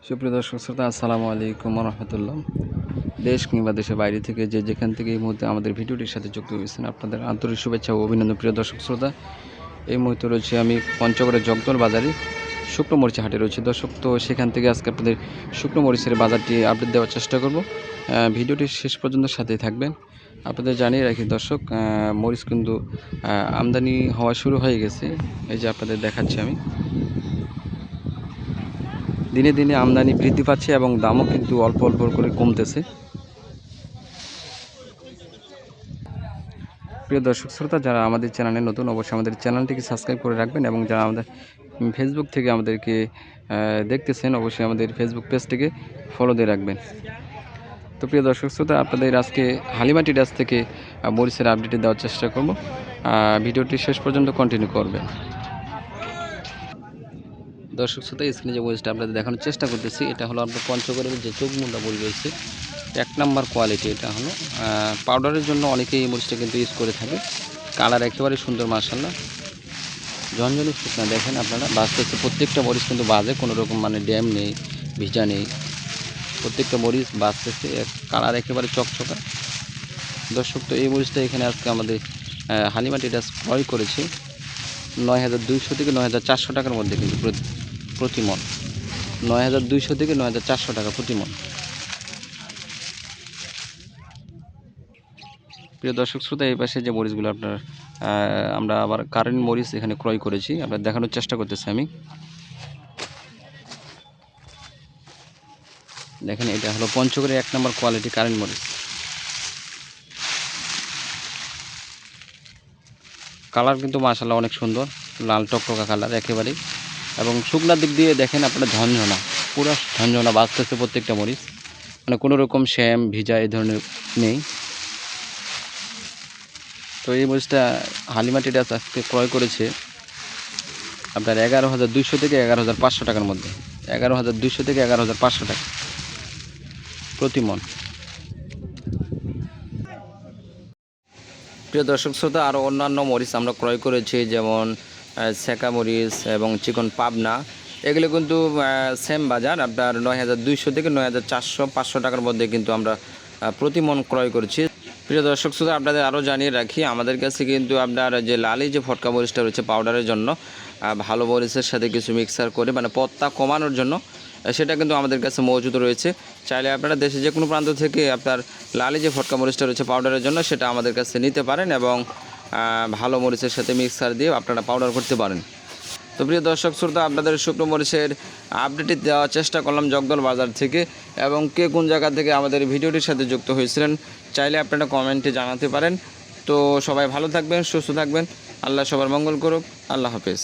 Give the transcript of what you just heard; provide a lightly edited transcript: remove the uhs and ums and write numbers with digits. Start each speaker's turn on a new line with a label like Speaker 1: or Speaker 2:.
Speaker 1: সুপ্রিয় দর্শক শ্রোতা, আসসালামু আলাইকুম রহমতুল্লাহ। দেশ কিংবা দেশের বাইরে থেকে যেখান থেকে এই মুহূর্তে আমাদের ভিডিওটির সাথে যুক্ত হয়েছেন, আপনাদের আন্তরিক শুভেচ্ছা ও অভিনন্দন। প্রিয় দর্শক শ্রোতা, এই মুহূর্তে রয়েছে আমি পঞ্চগড়ের জগদল বাজারে শুকনো মরিচ হাটে রয়েছে দর্শক। তো সেখান থেকে আজকে আপনাদের শুকনো মরিচের বাজারটি আপডেট দেওয়ার চেষ্টা করব। ভিডিওটি শেষ পর্যন্ত সাথেই থাকবেন। আপনাদের জানিয়ে রাখি দর্শক, মরিচ কিন্তু আমদানি হওয়া শুরু হয়ে গেছে। এই যে আপনাদের দেখাচ্ছি আমি, দিনে দিনে আমদানি বৃদ্ধি পাচ্ছে এবং দামও কিন্তু অল্প অল্প করে কমতেছে। প্রিয় দর্শক শ্রোতা, যারা আমাদের চ্যানেলে নতুন, অবশ্যই আমাদের চ্যানেলটিকে সাবস্ক্রাইব করে রাখবেন এবং যারা আমাদের ফেসবুক থেকে আমাদেরকে দেখতেছেন, অবশ্যই আমাদের ফেসবুক পেজটিকে ফলো দিয়ে রাখবেন। তো প্রিয় দর্শক শ্রোতা, আপনাদের আজকে হালিমাটি ডাস থেকে মরিচের আপডেট দেওয়ার চেষ্টা করব। ভিডিওটি শেষ পর্যন্ত কন্টিনিউ করবেন। দর্শক শ্রোতা, স্ক্রিনে যে মরিচটা আপনাদের দেখানোর চেষ্টা করতেছি, এটা হলো আপনার পঞ্চগড়ের যে চোখমুন্ডা মরিচ রয়েছে, 1 নাম্বার কোয়ালিটি। এটা হলো পাউডারের জন্য অনেকেই এই মরিচটা কিন্তু ইউজ করে থাকে। কালার একেবারে সুন্দর, মাশাআল্লাহ, ঝনঝনি শুকনা। দেখেন আপনারা বাঁচতেছে, প্রত্যেকটা মরিচ কিন্তু বাজে, কোনো রকম মানে ড্যাম নেই, ভিজা নেই, প্রত্যেকটা মরিচ বাঁচতেছে, কালার একেবারে চকচকা। দর্শক, তো এই মরিচটা এখানে আজকে আমাদের হালিমাটি ডাস ক্রয় করেছে 9200 থেকে 9400 টাকার মধ্যে, কিন্তু প্রতি মন 9200 থেকে 9400 টাকা প্রতি মন। প্রিয় দর্শক শ্রোতা, এই পাশে যে মরিচগুলো আপনার আমরা আবার কারেন্ট মরিচ এখানে ক্রয় করেছি, আপনার দেখানোর চেষ্টা করতেছি আমি। দেখেন, এটা হলো পঞ্চগড়ের 1 নাম্বার কোয়ালিটি কারেন্ট মরিচ। কালার কিন্তু মাশাআল্লাহ অনেক সুন্দর, লাল টকটকা কালার একেবারেই। এবং শুকনার দিক দিয়ে দেখেন আপনারা ঝনঝনা, পুরো ঝনঝনা বাঁচতেছে প্রত্যেকটা মরিচ, মানে কোনো রকম শ্যাম ভিজা এই ধরনের নেই। তো এই মরিচটা হালিমাটি ডাস আজকে ক্রয় করেছে আপনার 11200 থেকে 11500 টাকার মধ্যে, 11200 থেকে 11500 টাকা প্রতি মন। প্রিয় দর্শক শ্রোতা, আরও অন্যান্য মরিচ আমরা ক্রয় করেছি, যেমন সেকা মরিচ এবং চিকন পাবনা। এগুলো কিন্তু সেম বাজার, আপনার 9200 থেকে 9400-500 টাকার মধ্যে কিন্তু আমরা প্রতি মন ক্রয় করেছি। প্রিয় দর্শক শ্রোতা, আপনাদের আরও জানিয়ে রাখি, আমাদের কাছে কিন্তু আপনার যে লালি যে ফটকা মরিচটা রয়েছে পাউডারের জন্য, ভালো মরিচের সাথে কিছু মিক্সার করে মানে পত্তা কমানোর জন্য, সেটা কিন্তু আমাদের কাছে মজুদ রয়েছে। চাইলে আপনারা দেশে যে কোনো প্রান্ত থেকে আপনার লালি যে ফটকা মরিচটা রয়েছে পাউডারের জন্য, সেটা আমাদের কাছে নিতে পারেন এবং ভালো মরিচের সাথে মিক্সার দিয়ে আপনারা পাউডার করতে পারেন। তো প্রিয় দর্শক শ্রোতা, আপনাদের শুকনো মরিচের আপডেট দেওয়ার চেষ্টা করলাম জগদল বাজার থেকে। এবং কে কোন জায়গা থেকে আমাদের ভিডিওটির সাথে যুক্ত হয়েছিলেন, চাইলে আপনারা কমেন্টে জানাতে পারেন। তো সবাই ভালো থাকবেন, সুস্থ থাকবেন, আল্লাহ সবার মঙ্গল করুক। আল্লাহ হাফেজ।